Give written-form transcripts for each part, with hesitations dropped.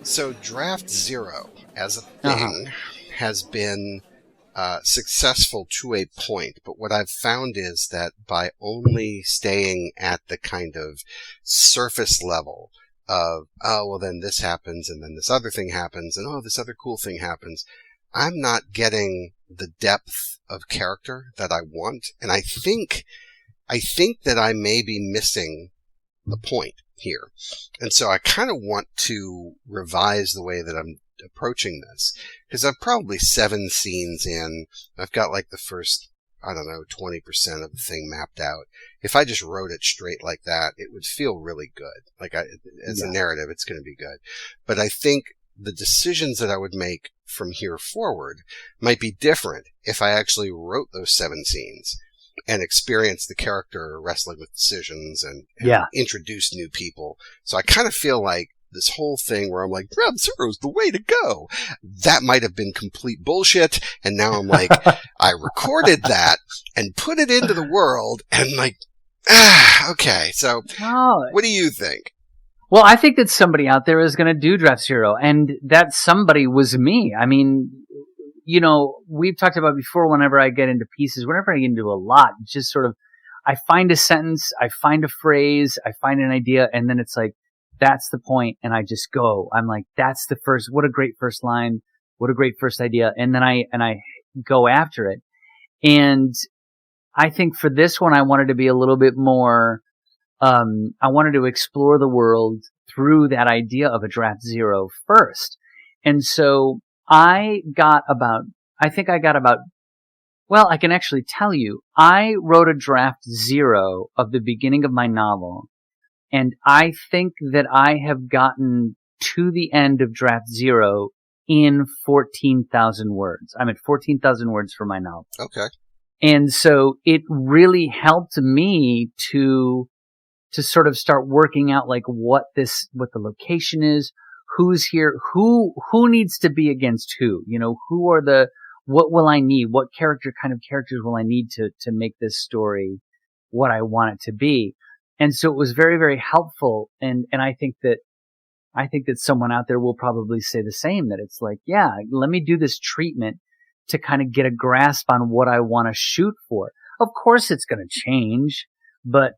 So draft zero as a Uh-huh. thing has been successful to a point, but what I've found is that by only staying at the kind of surface level of, oh, well then this happens, and then this other thing happens, and oh, this other cool thing happens, I'm not getting the depth of character that I want, and I think that I may be missing the point here. And so I kind of want to revise the way that I'm approaching this, because I'm probably 7 scenes in. I've got like the first, I don't know, 20% of the thing mapped out. If I just wrote it straight like that, it would feel really good. As a narrative, it's going to be good. But I think the decisions that I would make from here forward might be different if I actually wrote those 7 scenes and experienced the character wrestling with decisions and introduced new people. So I kind of feel like this whole thing where I'm like, Draft Zero's the way to go. That might have been complete bullshit. And now I'm like, I recorded that and put it into the world and like, okay. So what do you think? Well, I think that somebody out there is going to do Draft Zero, and that somebody was me. I mean, you know, we've talked about before, whenever I get into pieces, whenever I get into a lot, just sort of, I find a sentence, I find a phrase, I find an idea, and then it's like, that's the point, and I just go. I'm like, that's the first, what a great first line, what a great first idea, and then I go after it. And I think for this one, I wanted to be a little bit more, I wanted to explore the world through that idea of a Draft Zero first. And so I think I got about, well, I can actually tell you, I wrote a Draft Zero of the beginning of my novel, and I think that I have gotten to the end of Draft Zero in 14,000 words. I'm at 14,000 words for my novel. Okay. And so it really helped me to sort of start working out like what the location is, who's here, who needs to be against who, you know, what will I need? What kind of characters will I need to make this story what I want it to be? And so it was very, very helpful. And I think that someone out there will probably say the same, that it's like, yeah, let me do this treatment to kind of get a grasp on what I want to shoot for. Of course it's going to change, but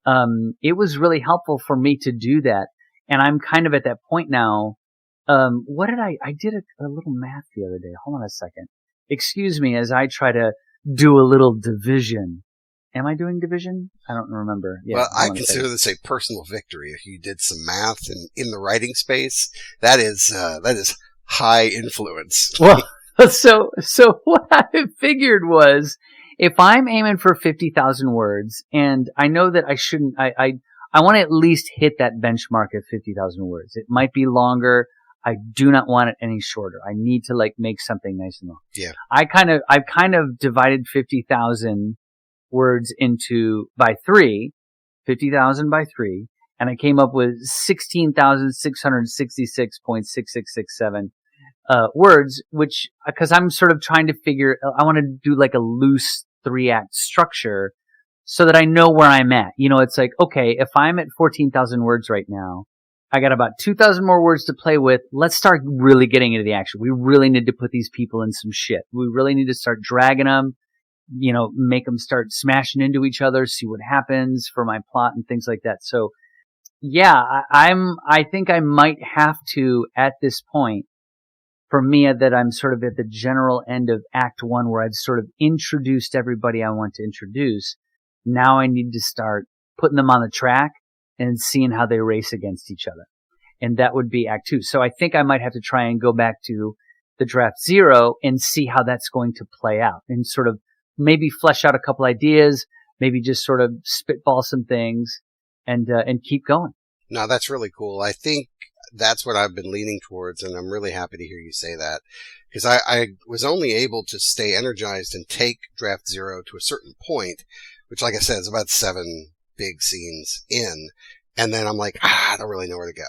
it was really helpful for me to do that. And I'm kind of at that point now. I did a little math the other day. Hold on a second. Excuse me as I try to do a little division. Am I doing division? I don't remember. Yeah, well, I consider this a personal victory. If you did some math in the writing space, that is high influence. Well, so what I figured was, if I'm aiming for 50,000 words, and I know that I shouldn't, I want to at least hit that benchmark of 50,000 words. It might be longer. I do not want it any shorter. I need to like make something nice and long. Yeah. I've kind of divided 50,000 words by 50,000 by 3, and I came up with 16,666.6667 words, which, because I'm sort of trying to I want to do like a loose 3-act structure so that I know where I'm at. You know, it's like, okay, if I'm at 14,000 words right now, I got about 2,000 more words to play with. Let's start really getting into the action. We really need to put these people in some shit. We really need to start dragging them, you know, make them start smashing into each other, see what happens for my plot and things like that. So yeah, I think I might have to, at this point, for me, that I'm sort of at the general end of Act 1, where I've sort of introduced everybody I want to introduce. Now I need to start putting them on the track and seeing how they race against each other. And that would be Act 2. So I think I might have to try and go back to the Draft Zero and see how that's going to play out, and sort of maybe flesh out a couple ideas, maybe just sort of spitball some things and keep going. No, that's really cool. I think that's what I've been leaning towards, and I'm really happy to hear you say that, because I was only able to stay energized and take Draft Zero to a certain point, which, like I said, is about 7 big scenes in, and then I'm like, I don't really know where to go.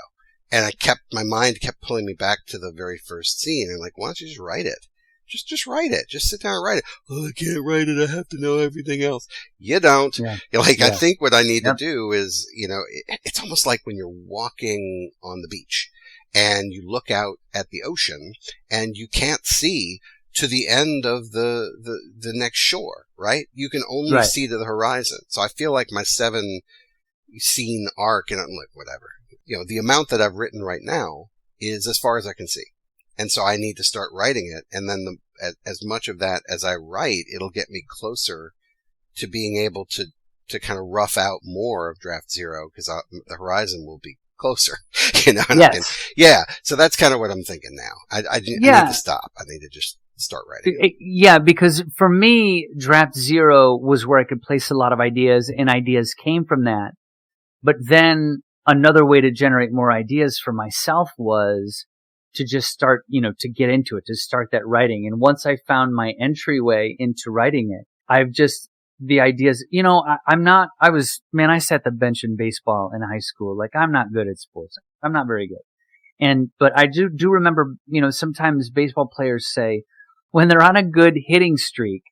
And my mind kept pulling me back to the very first scene, and like, why don't you just write it? Just write it. Just sit down and write it. Oh, I can't write it. I have to know everything else. You don't. Yeah. I think what I need to do is, you know, it's almost like when you're walking on the beach and you look out at the ocean and you can't see to the end of the next shore, right? You can only see to the horizon. So I feel like my 7 scene arc, and I'm like, whatever, the amount that I've written right now is as far as I can see. And so I need to start writing it. And then as much of that as I write, it'll get me closer to being able to kind of rough out more of draft 0, because the horizon will be closer, and so that's kind of what I'm thinking now. I need to stop. I need to just start writing. Yeah, because for me, draft 0 was where I could place a lot of ideas, and ideas came from that. But then another way to generate more ideas for myself was to just start, to get into it, to start that writing. And once I found my entryway into writing it, the ideas, I sat the bench in baseball in high school. Like, I'm not good at sports. I'm not very good. But I do remember, sometimes baseball players say when they're on a good hitting streak,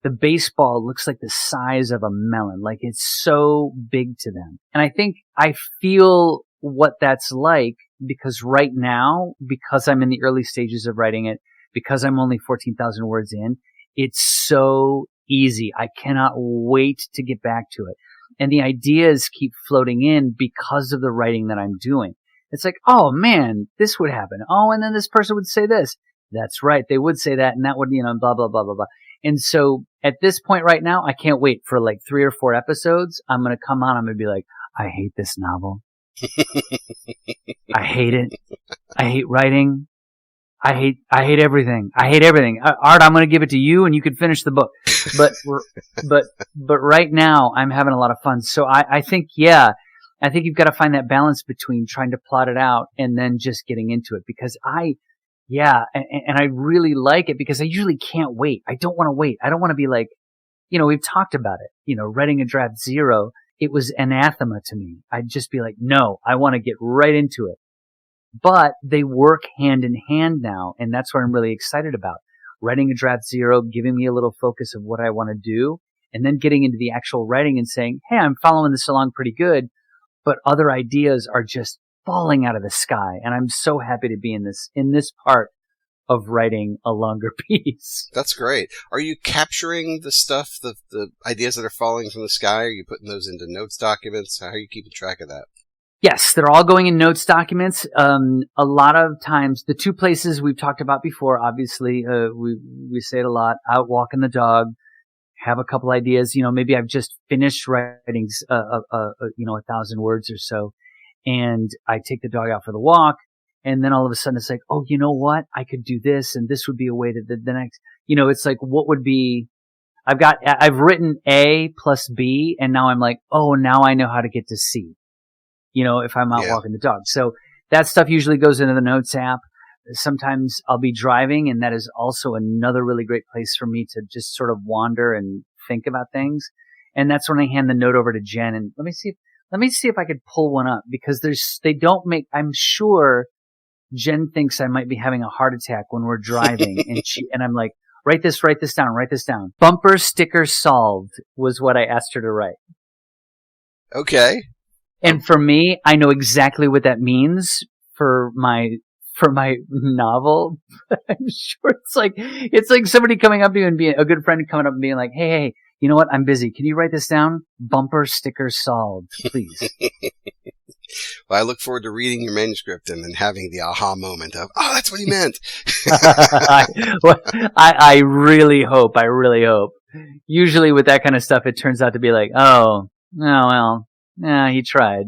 the baseball looks like the size of a melon. Like, it's so big to them. And I think I feel what that's like, because right now, because I'm in the early stages of writing it, because I'm only 14,000 words in, it's so easy. I cannot wait to get back to it. And the ideas keep floating in because of the writing that I'm doing. It's like, oh man, this would happen. Oh, and then this person would say this. That's right. They would say that, and that would, blah, blah, blah, blah, blah. And so at this point right now, I can't wait for like 3 or 4 episodes. I'm going to come on. I'm going to be like, I hate this novel. I hate it. I hate writing. I hate everything. I hate everything. Art, I'm going to give it to you and you can finish the book. But right now I'm having a lot of fun. So I think you've got to find that balance between trying to plot it out and then just getting into it, because I really like it, because I usually can't wait. I don't want to wait. I don't want to be like, we've talked about it, writing a draft 0. It was anathema to me. I'd just be like, no, I want to get right into it. But they work hand in hand now, and that's what I'm really excited about. Writing a draft 0, giving me a little focus of what I want to do, and then getting into the actual writing and saying, hey, I'm following this along pretty good, but other ideas are just falling out of the sky. And I'm so happy to be in this part of writing a longer piece. That's great. Are you capturing the stuff, the ideas that are falling from the sky? Are you putting those into notes documents? How are you keeping track of that? Yes, they're all going in notes documents. A lot of times, the 2 places we've talked about before, obviously, we say it a lot, out walking the dog, have a couple ideas. Maybe I've just finished writing, 1,000 words or so, and I take the dog out for the walk, and then all of a sudden it's like, oh, you know what? I could do this, and this would be a way to the next, it's like, what would be, I've written A plus B, and now I'm like, oh, now I know how to get to C. If I'm out walking the dog. So that stuff usually goes into the notes app. Sometimes I'll be driving, and that is also another really great place for me to just sort of wander and think about things. And that's when I hand the note over to Jen, and let me see if I could pull one up, because I'm sure Jen thinks I might be having a heart attack when we're driving, and I'm like, write this down. Bumper sticker solved was what I asked her to write. Okay. And for me, I know exactly what that means for my novel. I'm sure it's like somebody coming up to you and being a good friend coming up and being like, hey, you know what? I'm busy. Can you write this down? Bumper sticker solved, please. Well, I look forward to reading your manuscript and then having the aha moment of, oh, that's what he meant. I really hope. Usually with that kind of stuff, it turns out to be like, oh well. Yeah, he tried.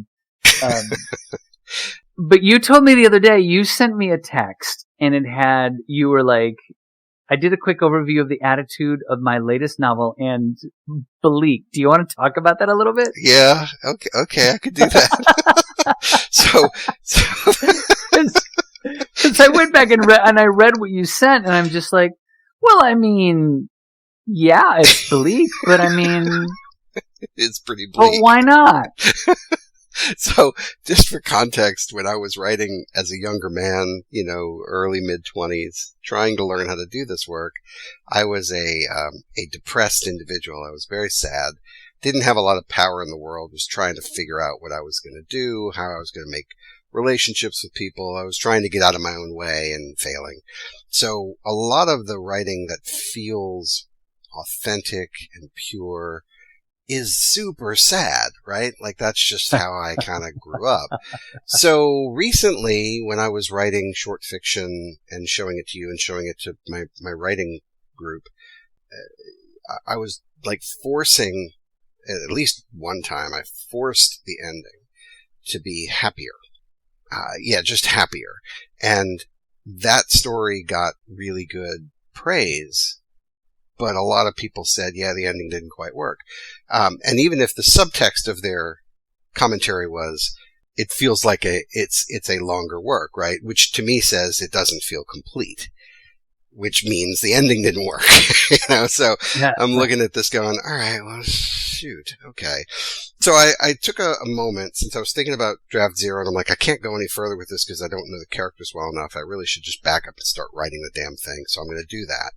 But you told me the other day, you sent me a text, and you were like, I did a quick overview of the attitude of my latest novel, and Bleak. Do you want to talk about that a little bit? Yeah, okay, I could do that. so Because I went back and I read what you sent, and I'm just like, well, I mean, yeah, it's Bleak, but I mean... It's pretty bleak. But why not? So, just for context, when I was writing as a younger man, early mid-20s, trying to learn how to do this work, I was a depressed individual. I was very sad. didn't have a lot of power in the world, was trying to figure out what I was going to do, how I was going to make relationships with people. I was trying to get out of my own way and failing. So a lot of the writing that feels authentic and pure is super sad, right? Like that's just how I kind of grew up. So recently, when I was writing short fiction and showing it to you and showing it to my writing group, I was like forcing, at least one time, I forced the ending to be happier. Just happier. And that story got really good praise, but a lot of people said, yeah, the ending didn't quite work. And even if the subtext of their commentary was, it feels like it's a longer work, right? Which to me says it doesn't feel complete, which means the ending didn't work. So yeah. I'm looking at this going, all right, well, shoot. Okay. So I took a moment, since I was thinking about Draft Zero, and I'm like, I can't go any further with this because I don't know the characters well enough. I really should just back up and start writing the damn thing. So I'm going to do that.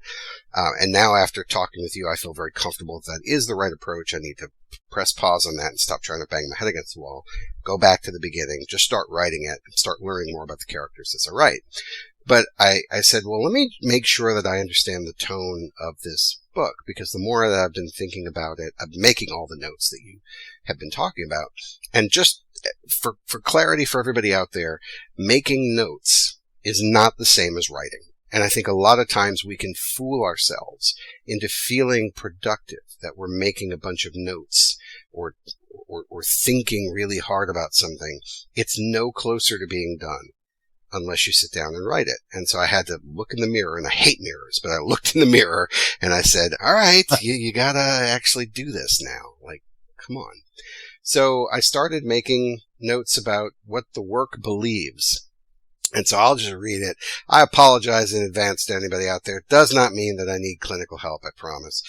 And now after talking with you, I feel very comfortable that is the right approach. I need to press pause on that and stop trying to bang my head against the wall. Go back to the beginning, just start writing it and start learning more about the characters as I write. But I said, well, let me make sure that I understand the tone of this book, because the more that I've been thinking about it, I'm making all the notes that you have been talking about. And just for clarity for everybody out there, making notes is not the same as writing. And I think a lot of times we can fool ourselves into feeling productive, that we're making a bunch of notes or thinking really hard about something. It's no closer to being done unless you sit down and write it. And so I had to look in the mirror, and I hate mirrors, but I looked in the mirror and I said, all right, you gotta actually do this now. Like, come on. So I started making notes about what the work believes. And so I'll just read it. I apologize in advance to anybody out there. It does not mean that I need clinical help, I promise.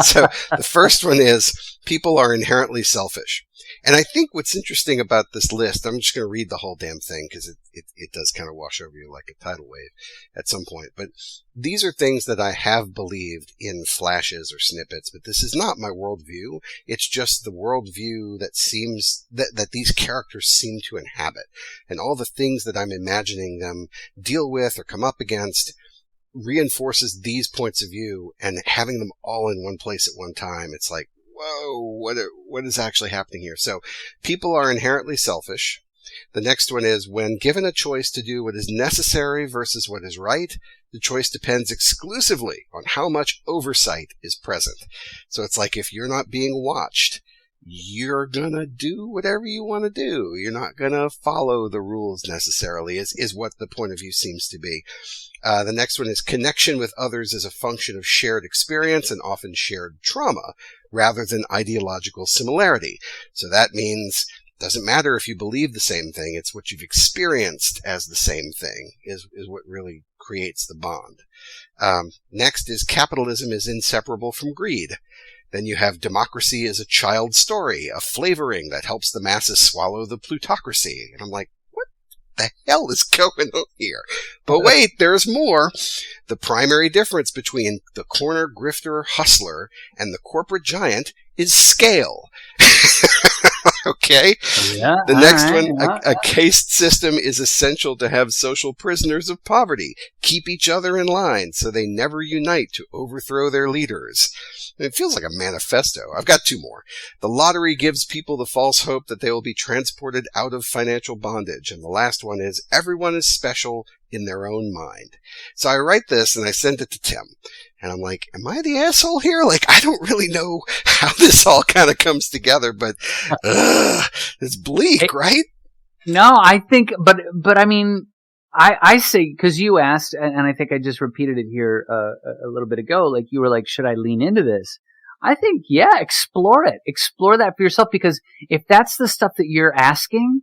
So the first one is, people are inherently selfish. And I think what's interesting about this list, I'm just going to read the whole damn thing because it does kind of wash over you like a tidal wave at some point. But these are things that I have believed in flashes or snippets, but this is not my worldview. It's just the worldview that seems, that these characters seem to inhabit. And all the things that I'm imagining them deal with or come up against reinforces these points of view, and having them all in one place at one time, it's like, whoa, what is actually happening here? So people are inherently selfish. The next one is, when given a choice to do what is necessary versus what is right, the choice depends exclusively on how much oversight is present. So it's like, if you're not being watched, you're gonna do whatever you want to do. You're not gonna follow the rules necessarily, is what the point of view seems to be. The next one is, connection with others is a function of shared experience and often shared trauma, rather than ideological similarity. So that means it doesn't matter if you believe the same thing, it's what you've experienced as the same thing is what really creates the bond. Next is, capitalism is inseparable from greed. Then you have, democracy is a child story, a flavoring that helps the masses swallow the plutocracy. And I'm like, what the hell is going on here? But wait, there's more. The primary difference between the corner grifter hustler and the corporate giant is scale. Okay? Yeah, the next right, one, a caste system is essential to have social prisoners of poverty keep each other in line so they never unite to overthrow their leaders. It feels like a manifesto. I've got two more. The lottery gives people the false hope that they will be transported out of financial bondage. And the last one is, everyone is special in their own mind. So I write this and I send it to Tim. And I'm like, am I the asshole here? Like, I don't really know how this all kind of comes together, but it's bleak, right? No, I think, but I mean, I say, because you asked, and I think I just repeated it here a little bit ago, like you were like, should I lean into this? I think, yeah, explore it. Explore that for yourself, because if that's the stuff that you're asking,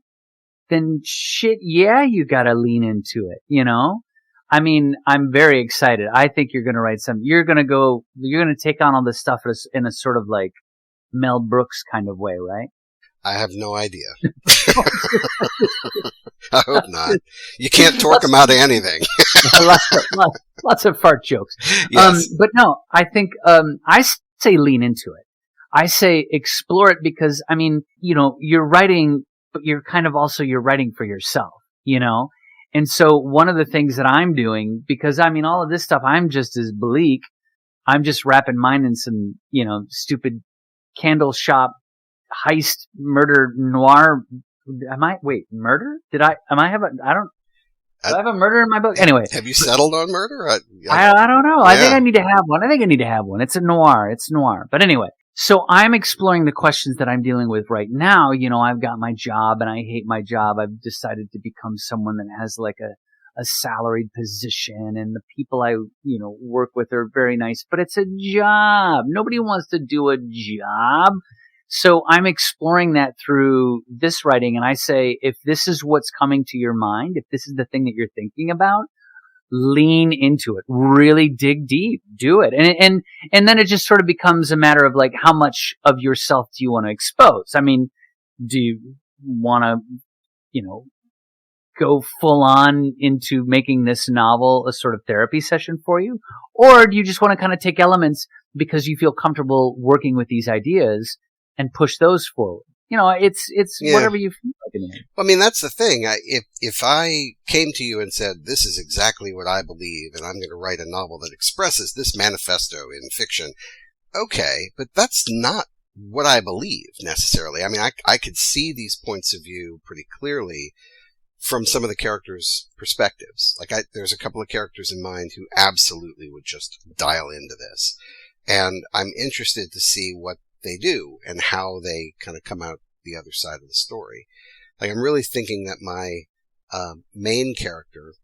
then shit, yeah, you gotta lean into it, you know? I mean, I'm very excited. I think you're gonna write something. You're gonna take on all this stuff in a sort of like Mel Brooks kind of way, right? I have no idea. I hope not. You can't torque them out of anything. lots of fart jokes. Yes. But no, I think I say lean into it. I say explore it because, I mean, you're writing, but you're kind of also, you're writing for yourself, And so one of the things that I'm doing, because I mean, all of this stuff, I'm just as bleak. I'm just wrapping mine in some, stupid candle shop heist murder noir. Murder? Do I have a murder in my book? Anyway. Have you settled on murder? I don't know. Yeah. I think I need to have one. It's noir. But anyway, so I'm exploring the questions that I'm dealing with right now. I've got my job and I hate my job. I've decided to become someone that has like a salaried position, and the people I, work with are very nice, but it's a job. Nobody wants to do a job. So I'm exploring that through this writing, and I say, if this is what's coming to your mind, if this is the thing that you're thinking about, lean into it, really dig deep, do it. And then it just sort of becomes a matter of like, how much of yourself do you want to expose? I mean, do you want to, go full on into making this novel a sort of therapy session for you? Or do you just want to kind of take elements because you feel comfortable working with these ideas and push those forward? It's whatever you feel like. Well, I mean, that's the thing. If I came to you and said, this is exactly what I believe, and I'm going to write a novel that expresses this manifesto in fiction, okay, but that's not what I believe necessarily. I mean, I could see these points of view pretty clearly from some of the characters' perspectives. Like, there's a couple of characters in mind who absolutely would just dial into this. And I'm interested to see what they do and how they kind of come out the other side of the story. Like, I'm really thinking that my main character,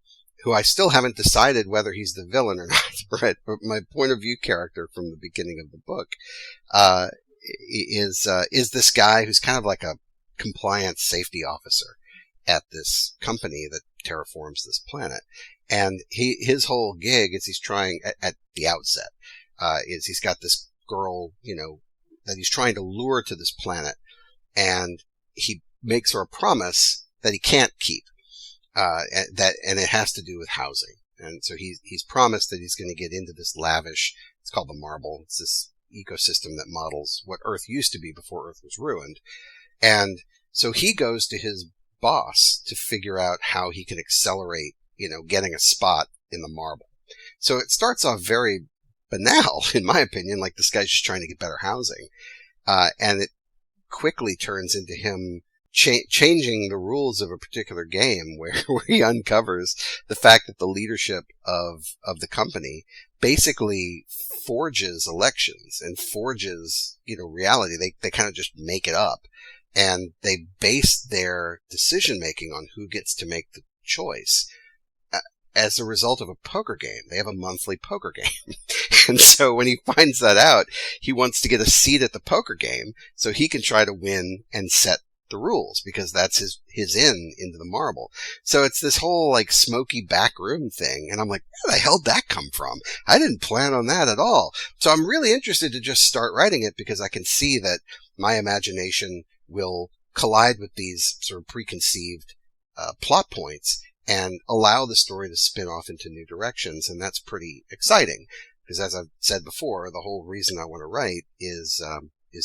who I still haven't decided whether he's the villain or not, right? But my point of view character from the beginning of the book is this guy who's kind of like a compliance safety officer at this company that terraforms this planet. And his whole gig is he's trying at the outset, is he's got this girl, that he's trying to lure to this planet, and he makes her a promise that he can't keep, and it has to do with housing. And so he's promised that he's going to get into this lavish, it's called the Marble, it's this ecosystem that models what Earth used to be before Earth was ruined. And so he goes to his boss to figure out how he can accelerate, getting a spot in the Marble. So it starts off very banal, in my opinion, like this guy's just trying to get better housing. And it quickly turns into him changing the rules of a particular game where he uncovers the fact that the leadership of the company basically forges elections and forges, reality. They kind of just make it up, and they base their decision making on who gets to make the choice as a result of a poker game. They have a monthly poker game. And so when he finds that out, he wants to get a seat at the poker game so he can try to win and set the rules, because that's his into the Marble. So it's this whole like smoky backroom thing. And I'm like, where the hell did that come from? I didn't plan on that at all. So I'm really interested to just start writing it, because I can see that my imagination will collide with these sort of preconceived plot points and allow the story to spin off into new directions. And that's pretty exciting, because as I've said before, the whole reason I want to write is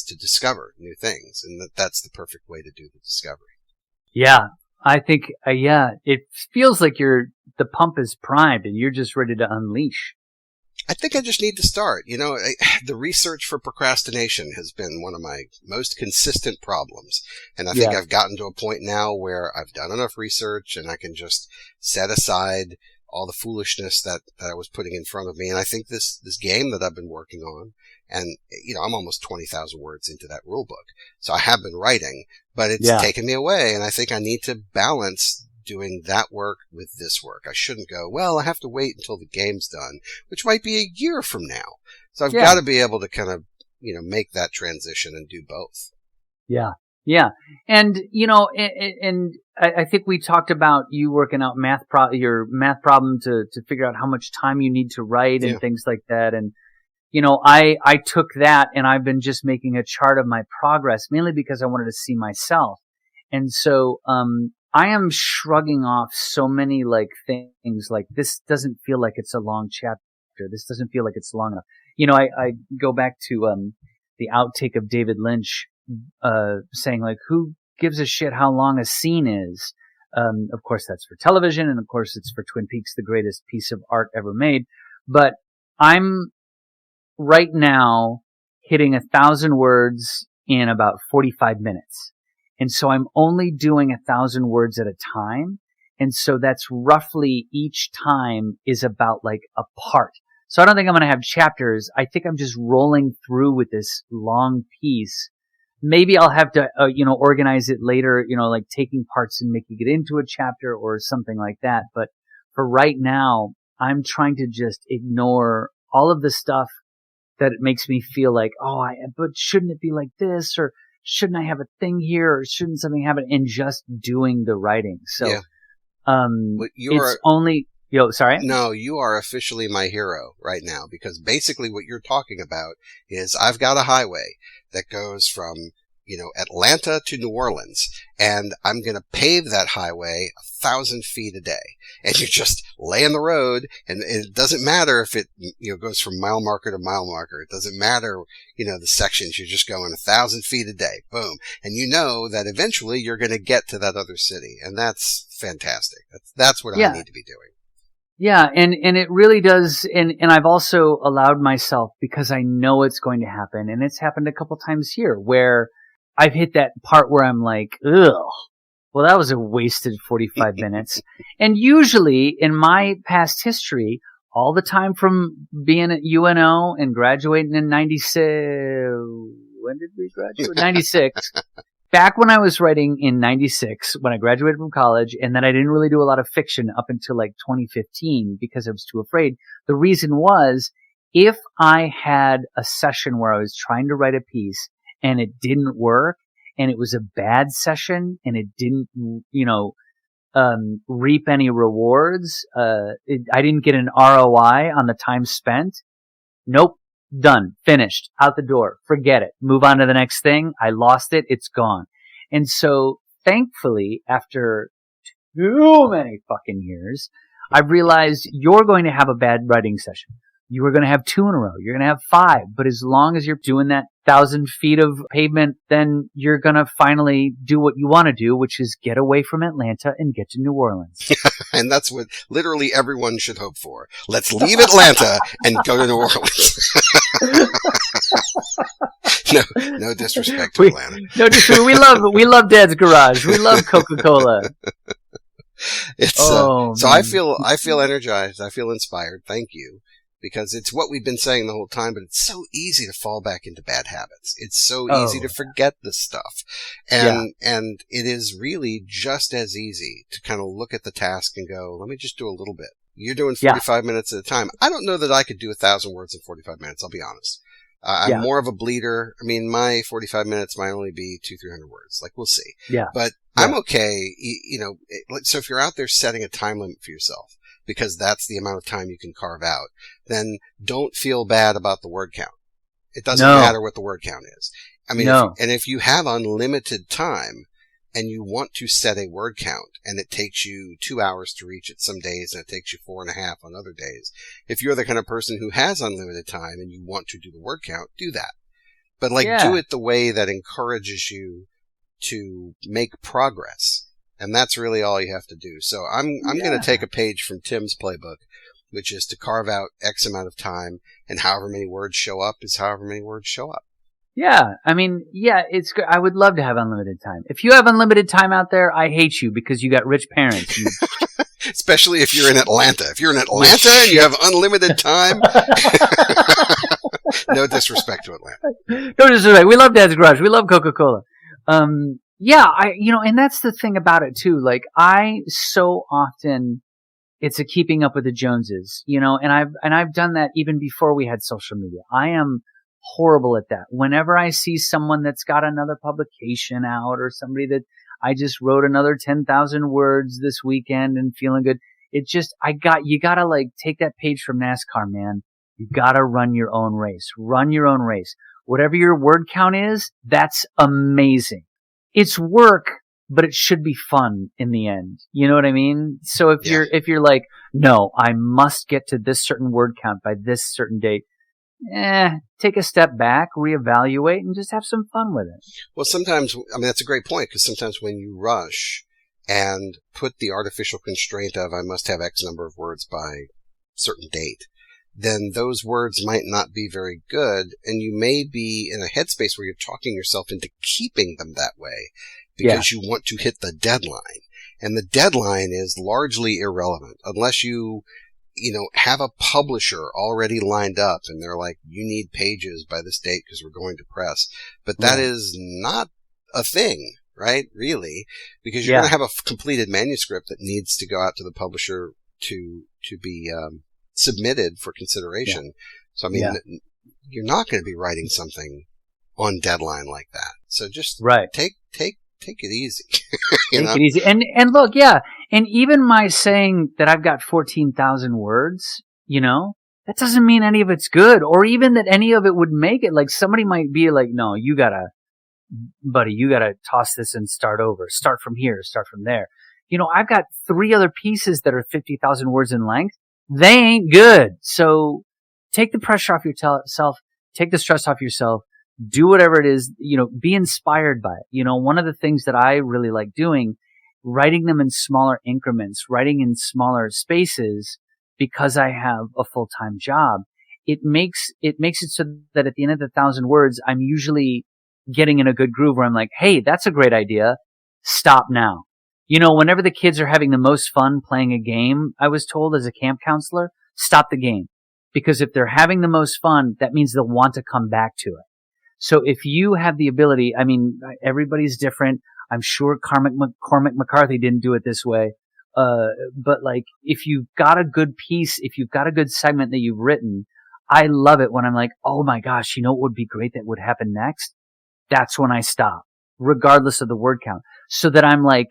to discover new things, and that's the perfect way to do the discovery. Yeah, I think, it feels like the pump is primed and you're just ready to unleash. I think I just need to start. The research for procrastination has been one of my most consistent problems. And I think I've gotten to a point now where I've done enough research and I can just set aside all the foolishness that I was putting in front of me. And I think this game that I've been working on, and, I'm almost 20,000 words into that rule book. So I have been writing, but it's taken me away. And I think I need to balance doing that work with this work. I shouldn't go, well, I have to wait until the game's done, which might be a year from now. So I've got to be able to kind of, make that transition and do both. Yeah. Yeah. And, and I think we talked about you working out your math problem to figure out how much time you need to write and things like that. And, I took that and I've been just making a chart of my progress, mainly because I wanted to see myself. And so, I am shrugging off so many like things, like this doesn't feel like it's a long chapter. This doesn't feel like it's long enough. I go back to, the outtake of David Lynch saying like, who gives a shit how long a scene is? Of course that's for television, and of course it's for Twin Peaks, the greatest piece of art ever made. But I'm right now hitting 1,000 words in about 45 minutes. And so I'm only doing 1,000 words at a time. And so that's roughly each time is about like a part. So I don't think I'm going to have chapters. I think I'm just rolling through with this long piece. Maybe I'll have to, organize it later, like taking parts and making it into a chapter or something like that. But for right now, I'm trying to just ignore all of the stuff that it makes me feel like, but shouldn't it be like this? Or shouldn't I have a thing here? Or shouldn't something happen? And just doing the writing. So, yeah. Sorry? No, you are officially my hero right now, because basically what you're talking about is I've got a highway that goes from, Atlanta to New Orleans, and I'm going to pave that highway 1,000 feet a day. And you just lay in the road, and it doesn't matter if it, goes from mile marker to mile marker. It doesn't matter, the sections. You're just going 1,000 feet a day. Boom. And you know that eventually you're going to get to that other city. And that's fantastic. That's what I need to be doing. Yeah, and it really does, and I've also allowed myself, because I know it's going to happen, and it's happened a couple times here, where I've hit that part where I'm like, ugh, well, that was a wasted 45 minutes. And usually, in my past history, all the time from being at UNO and graduating in 96, when did we graduate? 96. Back when I was writing in 96, when I graduated from college, and then I didn't really do a lot of fiction up until like 2015 because I was too afraid. The reason was, if I had a session where I was trying to write a piece and it didn't work, and it was a bad session, and it didn't, reap any rewards, I didn't get an ROI on the time spent. Nope. Done. Finished. Out the door. Forget it. Move on to the next thing. I lost it. It's gone. And so, thankfully, after too many fucking years, I've realized you're going to have a bad writing session. You are going to have 2 in a row. You're going to have 5. But as long as you're doing that 1,000 feet of pavement, then you're going to finally do what you want to do, which is get away from Atlanta and get to New Orleans. And that's what literally everyone should hope for. Let's leave Atlanta and go to New Orleans. No disrespect to Atlanta. No disrespect. We love Dad's Garage. We love Coca-Cola. So I feel energized. I feel inspired. Thank you. Because it's what we've been saying the whole time, but it's so easy to fall back into bad habits. It's so easy to forget this stuff. And it is really just as easy to kind of look at the task and go, let me just do a little bit. You're doing 45 minutes at a time. I don't know that I could do 1,000 words in 45 minutes, I'll be honest. I'm more of a bleeder. I mean, my 45 minutes might only be 200-300 words. Like, we'll see. Yeah. But I'm okay. So if you're out there setting a time limit for yourself, because that's the amount of time you can carve out, then don't feel bad about the word count. It doesn't matter what the word count is. I mean, if you have unlimited time and you want to set a word count and it takes you 2 hours to reach it some days and it takes you 4.5 on other days, if you're the kind of person who has unlimited time and you want to do the word count, do that. But do it the way that encourages you to make progress. And that's really all you have to do. So I'm going to take a page from Tim's playbook, which is to carve out X amount of time, and however many words show up is however many words show up. Yeah. I mean, it's good. I would love to have unlimited time. If you have unlimited time out there, I hate you because you got rich parents. Especially if you're in Atlanta. If you're in Atlanta and you have unlimited time, no disrespect to Atlanta. No disrespect. We love Dad's Garage. We love Coca-Cola. And that's the thing about it too. Like, I so often, it's a keeping up with the Joneses, and I've done that even before we had social media. I am horrible at that. Whenever I see someone that's got another publication out, or somebody that I just wrote another 10,000 words this weekend and feeling good, you gotta like take that page from NASCAR, man. You gotta run your own race. Run your own race. Whatever your word count is, that's amazing. It's work, but it should be fun in the end. You know what I mean? So if you're like, no, I must get to this certain word count by this certain date, take a step back, reevaluate, and just have some fun with it. Well, sometimes, I mean, that's a great point, because sometimes when you rush and put the artificial constraint of I must have X number of words by certain date, then those words might not be very good, and you may be in a headspace where you're talking yourself into keeping them that way because you want to hit the deadline. And the deadline is largely irrelevant unless you have a publisher already lined up and they're like, you need pages by this date because we're going to press. But that is not a thing, right? Really, because you're going to have a completed manuscript that needs to go out to the publisher to be submitted for consideration. Yeah. So, I mean, you're not going to be writing something on deadline like that. So just take it easy. Take it easy. And look, and even my saying that I've got 14,000 words, that doesn't mean any of it's good, or even that any of it would make it. Like, somebody might be like, no, you gotta toss this and start over. Start from here, start from there. I've got 3 other pieces that are 50,000 words in length. They ain't good. So take the pressure off yourself, take the stress off yourself, do whatever it is, be inspired by it. One of the things that I really like doing, writing them in smaller increments, writing in smaller spaces, because I have a full-time job, it makes it so that at the end of the 1,000 words, I'm usually getting in a good groove where I'm like, hey, that's a great idea. Stop now. Whenever the kids are having the most fun playing a game, I was told as a camp counselor, stop the game. Because if they're having the most fun, that means they'll want to come back to it. So if you have the ability, I mean, everybody's different. I'm sure Cormac McCarthy didn't do it this way. But like, if you've got a good piece, if you've got a good segment that you've written, I love it when I'm like, oh my gosh, what would be great that would happen next? That's when I stop, regardless of the word count. So that I'm like,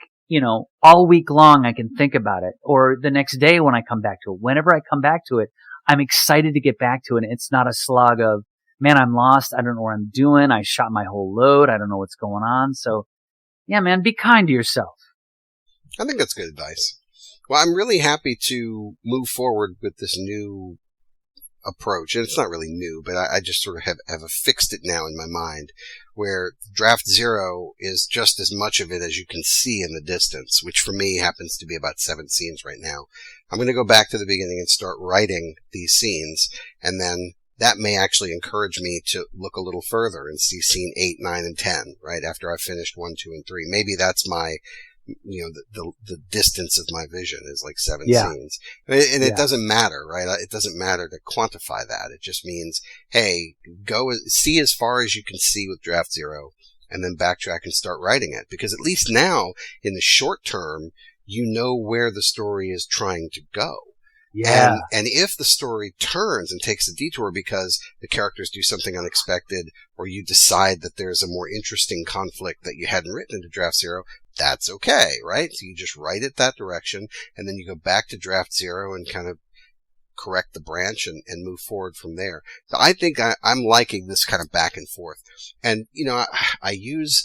all week long I can think about it, or the next day when I come back to it. Whenever I come back to it, I'm excited to get back to it. It's not a slog of, man, I'm lost. I don't know what I'm doing. I shot my whole load. I don't know what's going on. So, yeah, man, be kind to yourself. I think that's good advice. Well, I'm really happy to move forward with this new approach. And it's not really new, but I just sort of have fixed it now in my mind, where draft 0 is just as much of it as you can see in the distance, which for me happens to be about 7 scenes right now. I'm going to go back to the beginning and start writing these scenes, and then that may actually encourage me to look a little further and see scene 8, 9, and 10, right after I've finished 1, 2, and 3. Maybe that's my, the distance of my vision is like 7 scenes. And it doesn't matter, right? It doesn't matter to quantify that. It just means, hey, go see as far as you can see with draft 0, and then backtrack and start writing it. Because at least now, in the short term, you know where the story is trying to go. Yeah. And if the story turns and takes a detour because the characters do something unexpected, or you decide that there's a more interesting conflict that you hadn't written into draft 0, that's okay, right? So you just write it that direction, and then you go back to draft 0 and kind of correct the branch and move forward from there. So I think I'm liking this kind of back and forth. And, I use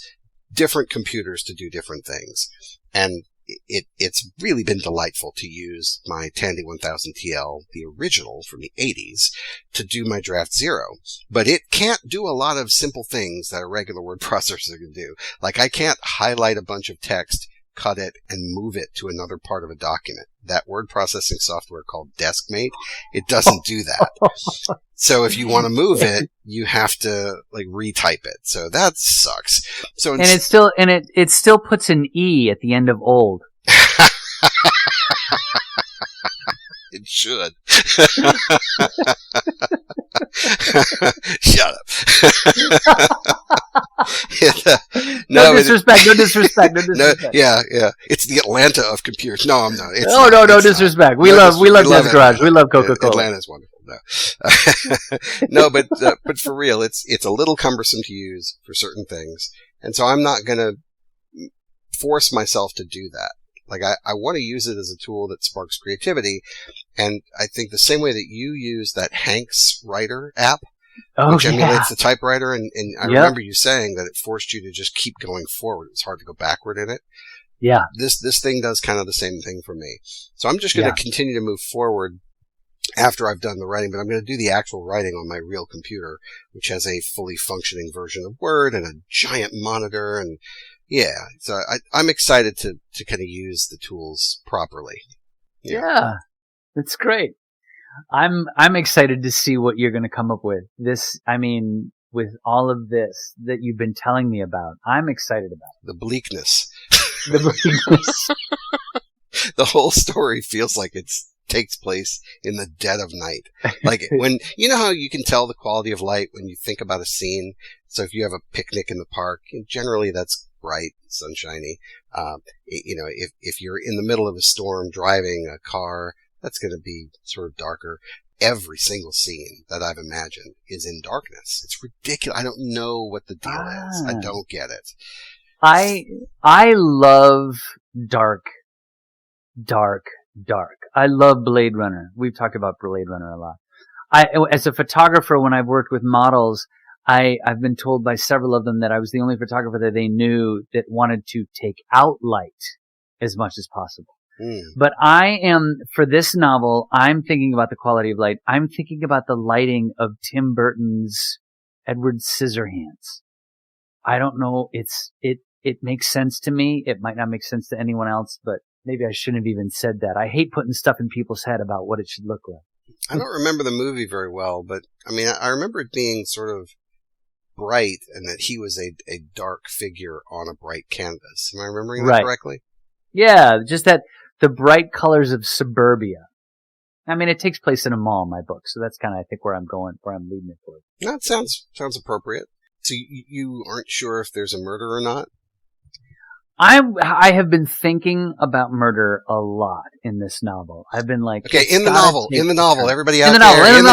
different computers to do different things. And it's really been delightful to use my Tandy 1000 TL, the original from the 80s, to do my draft 0. But it can't do a lot of simple things that a regular word processor can do. Like, I can't highlight a bunch of text, cut it, and move it to another part of a document. That word processing software called DeskMate, it doesn't do that. So if you want to move it, you have to retype it. So that sucks. So it still puts an E at the end of old. It should. Shut up. No disrespect. Yeah. It's the Atlanta of computers. No, I'm not. No disrespect. We love Death Garage. We love Coca-Cola. Atlanta's wonderful. No. No, but for real, it's a little cumbersome to use for certain things, and so I'm not going to force myself to do that. Like, I want to use it as a tool that sparks creativity, and I think the same way that you use that Hanks Writer app, which emulates the typewriter, and I remember you saying that it forced you to just keep going forward. It's hard to go backward in it. Yeah. This thing does kind of the same thing for me. So I'm just going to continue to move forward after I've done the writing, but I'm going to do the actual writing on my real computer, which has a fully functioning version of Word and a giant monitor. And yeah, so I'm excited to kind of use the tools properly. Yeah, that's great. I'm excited to see what you're going to come up with. With all of this that you've been telling me about, I'm excited about it. The bleakness. The bleakness. The whole story feels like it takes place in the dead of night. Like when, you know how you can tell the quality of light when you think about a scene? So if you have a picnic in the park, generally that's bright, sunshiny. If you're in the middle of a storm driving a car, that's going to be sort of darker. Every single scene that I've imagined is in darkness. It's ridiculous. I don't know what the deal is. I don't get it. I love dark. I love Blade Runner. We've talked about Blade Runner a lot. As a photographer, when I've worked with models, I've been told by several of them that I was the only photographer that they knew that wanted to take out light as much as possible. But for this novel, I'm thinking about the quality of light. I'm thinking about the lighting of Tim Burton's Edward Scissorhands. I don't know. It makes sense to me. It might not make sense to anyone else, but maybe I shouldn't have even said that. I hate putting stuff in people's head about what it should look like. I don't remember the movie very well, but I remember it being sort of bright and that he was a dark figure on a bright canvas. Am I remembering that correctly? Yeah, just that the bright colors of suburbia. It takes place in a mall in my book, so that's kind of, I think, where I'm leading it toward. That sounds appropriate. So you aren't sure if there's a murder or not? I have been thinking about murder a lot in this novel. I've been like, okay, in the novel, everybody out there, in the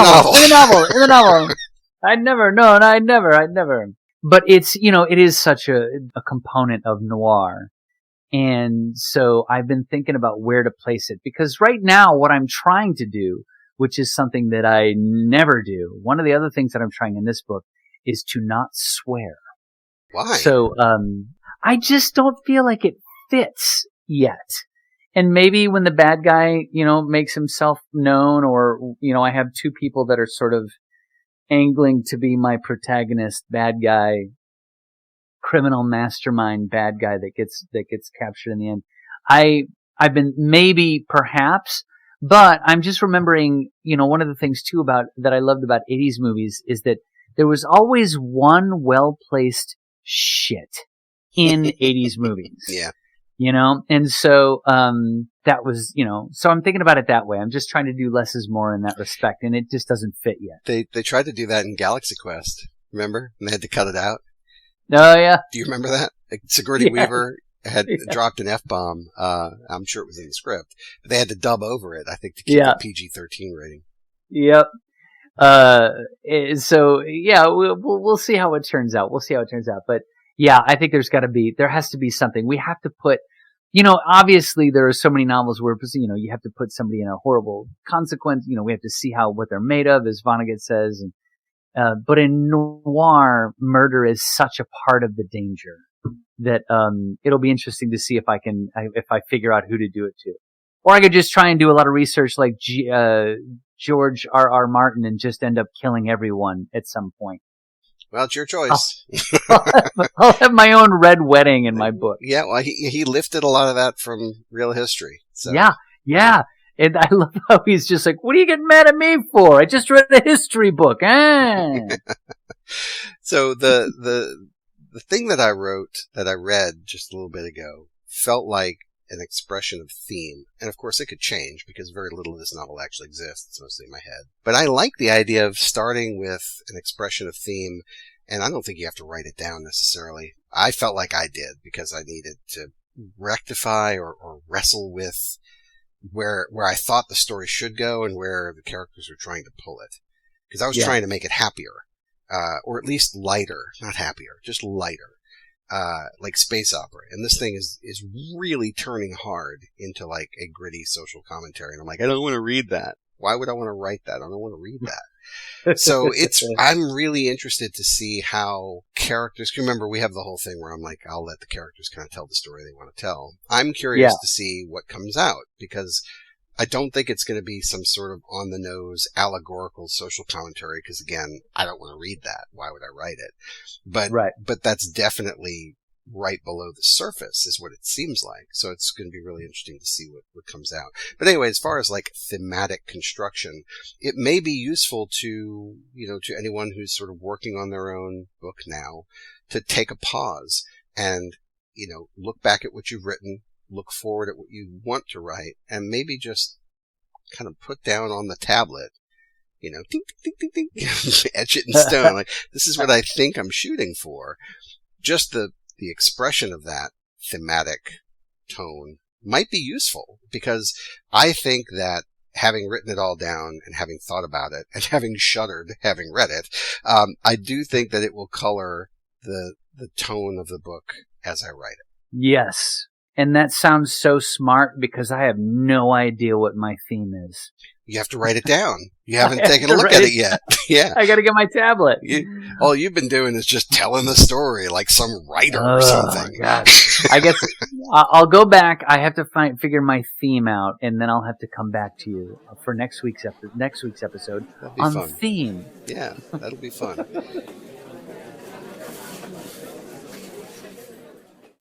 novel. I'd never. But it's, it is such a component of noir. And so I've been thinking about where to place it, because right now what I'm trying to do, which is something that I never do, one of the other things that I'm trying in this book is to not swear. Why? So, I just don't feel like it fits yet. And maybe when the bad guy, makes himself known, or, I have two people that are sort of angling to be my protagonist, bad guy, criminal mastermind bad guy that gets captured in the end. I've been maybe perhaps, but I'm just remembering, one of the things too that I loved about 80s movies is that there was always one well-placed shit in 80s movies. Yeah. And so, that was, so I'm thinking about it that way. I'm just trying to do less is more in that respect, and it just doesn't fit yet. They tried to do that in Galaxy Quest, remember? And they had to cut it out. Oh, yeah. Do you remember that? Like, Sigourney Weaver had dropped an F-bomb. I'm sure it was in the script. But they had to dub over it, I think, to keep the PG-13 rating. Yep. So, yeah, we'll see how it turns out. But, yeah, I think there has to be something. We have to put, obviously there are so many novels where, you have to put somebody in a horrible consequence. We have to see what they're made of, as Vonnegut says, and but in noir, murder is such a part of the danger that it'll be interesting to see if I figure out who to do it to. Or I could just try and do a lot of research like George R.R. Martin and just end up killing everyone at some point. Well, it's your choice. I'll have my own red wedding in my book. Yeah, well, he lifted a lot of that from real history. So. Yeah. And I love how he's just like, what are you getting mad at me for? I just read a history book. So the thing that I read just a little bit ago, felt like an expression of theme. And of course it could change because very little of this novel actually exists. It's mostly in my head. But I like the idea of starting with an expression of theme, and I don't think you have to write it down necessarily. I felt like I did because I needed to rectify or wrestle with where I thought the story should go and where the characters were trying to pull it. Because I was trying to make it happier, or at least lighter, not happier, just lighter, like space opera. And this thing is really turning hard into like a gritty social commentary. And I'm like, I don't want to read that. Why would I want to write that? I don't want to read that. So I'm really interested to see how characters, remember we have the whole thing where I'm like, I'll let the characters kind of tell the story they want to tell. I'm curious to see what comes out because I don't think it's going to be some sort of on-the-nose allegorical social commentary, because again, I don't want to read that. Why would I write it? But that's definitely right below the surface is what it seems like. So it's going to be really interesting to see what comes out. But anyway, as far as like thematic construction, it may be useful to, to anyone who's sort of working on their own book now to take a pause and, look back at what you've written, look forward at what you want to write, and maybe just kind of put down on the tablet, ding, ding, ding, ding, ding, etch it in stone. Like, this is what I think I'm shooting for. Just the expression of that thematic tone might be useful, because I think that having written it all down and having thought about it and having shuddered having read it, I do think that it will color the tone of the book as I write it. Yes. And that sounds so smart, because I have no idea what my theme is. You have to write it down. You haven't taken a look at it yet. Yeah. I got to get my tablet. All you've been doing is just telling the story like some writer or something. Gosh. I guess I'll go back. I have to figure my theme out, and then I'll have to come back to you for next week's episode on fun. theme. Yeah, that'll be fun.